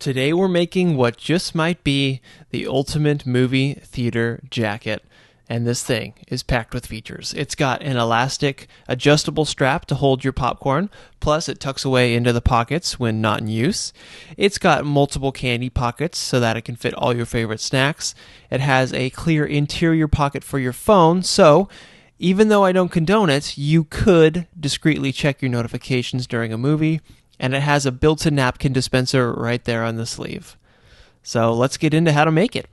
Today we're making what just might be the ultimate movie theater jacket. And this thing is packed with features. It's got an elastic, adjustable strap to hold your popcorn, plus it tucks away into the pockets when not in use. It's got multiple candy pockets so that it can fit all your favorite snacks. It has a clear interior pocket for your phone, so even though I don't condone it, you could discreetly check your notifications during a movie, and it has a built-in napkin dispenser right there on the sleeve. So let's get into how to make it.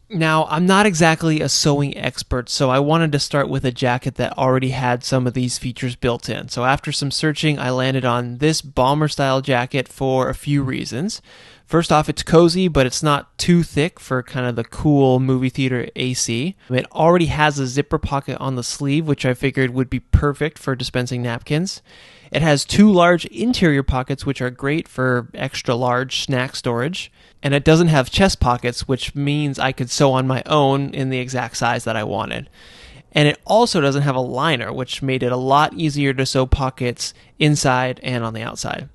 Now, I'm not exactly a sewing expert, so I wanted to start with a jacket that already had some of these features built in. So after some searching, I landed on this bomber-style jacket for a few reasons. First off, it's cozy, but it's not too thick for kind of the cool movie theater AC. It already has a zipper pocket on the sleeve, which I figured would be perfect for dispensing napkins. It has two large interior pockets, which are great for extra large snack storage. And it doesn't have chest pockets, which means I could sew on my own in the exact size that I wanted. And it also doesn't have a liner, which made it a lot easier to sew pockets inside and on the outside.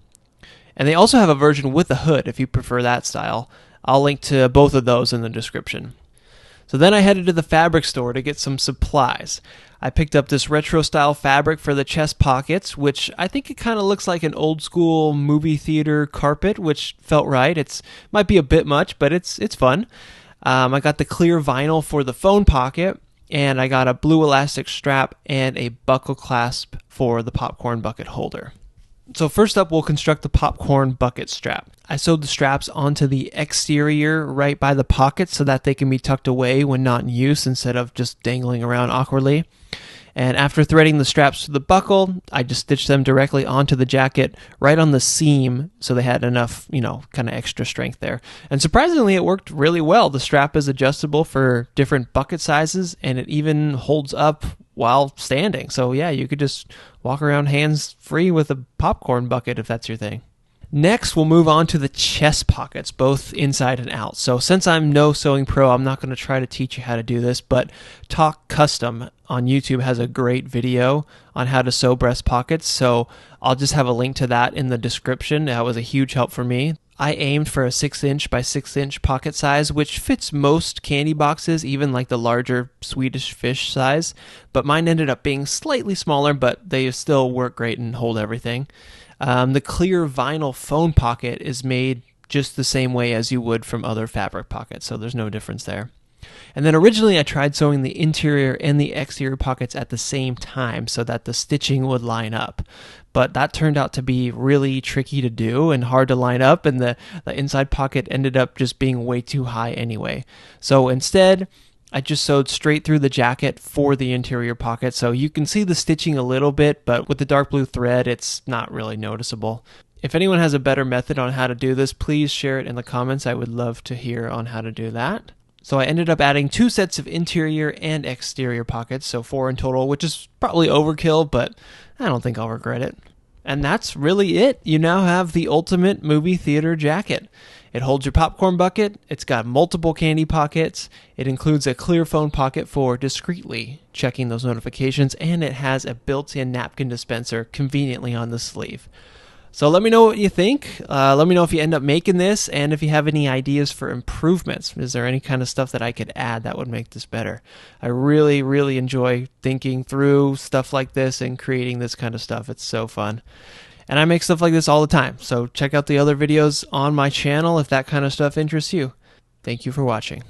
And they also have a version with a hood if you prefer that style. I'll link to both of those in the description. So then I headed to the fabric store to get some supplies. I picked up this retro style fabric for the chest pockets, which I think it kind of looks like an old school movie theater carpet, which felt right. It's might be a bit much, but it's fun. I got the clear vinyl for the phone pocket, and I got a blue elastic strap and a buckle clasp for the popcorn bucket holder. So first up, we'll construct the popcorn bucket strap. I sewed the straps onto the exterior right by the pockets so that they can be tucked away when not in use instead of just dangling around awkwardly. And after threading the straps to the buckle, I just stitched them directly onto the jacket right on the seam so they had enough, kind of extra strength there. And surprisingly, it worked really well. The strap is adjustable for different bucket sizes, and it even holds up while standing. So yeah, you could just walk around hands free with a popcorn bucket if that's your thing. Next, we'll move on to the chest pockets, both inside and out. So since I'm no sewing pro, I'm not going to try to teach you how to do this, but Talk Custom on YouTube has a great video on how to sew breast pockets, so I'll just have a link to that in the description. That was a huge help for me. I aimed for a 6" by 6" pocket size, which fits most candy boxes, even like the larger Swedish fish size, but mine ended up being slightly smaller, but they still work great and hold everything. The clear vinyl phone pocket is made just the same way as you would from other fabric pockets, so there's no difference there. And then originally I tried sewing the interior and the exterior pockets at the same time so that the stitching would line up. But that turned out to be really tricky to do and hard to line up, and the inside pocket ended up just being way too high anyway. So instead, I just sewed straight through the jacket for the interior pocket, so you can see the stitching a little bit, but with the dark blue thread, it's not really noticeable. If anyone has a better method on how to do this, please share it in the comments. I would love to hear on how to do that. So I ended up adding 2 sets of interior and exterior pockets, so 4 in total, which is probably overkill, but I don't think I'll regret it. And that's really it. You now have the ultimate movie theater jacket. It holds your popcorn bucket, it's got multiple candy pockets, it includes a clear phone pocket for discreetly checking those notifications, and it has a built-in napkin dispenser conveniently on the sleeve. So let me know what you think. Let me know if you end up making this, and if you have any ideas for improvements. Is there any kind of stuff that I could add that would make this better? I really, really enjoy thinking through stuff like this and creating this kind of stuff. It's so fun. And I make stuff like this all the time, so check out the other videos on my channel if that kind of stuff interests you. Thank you for watching.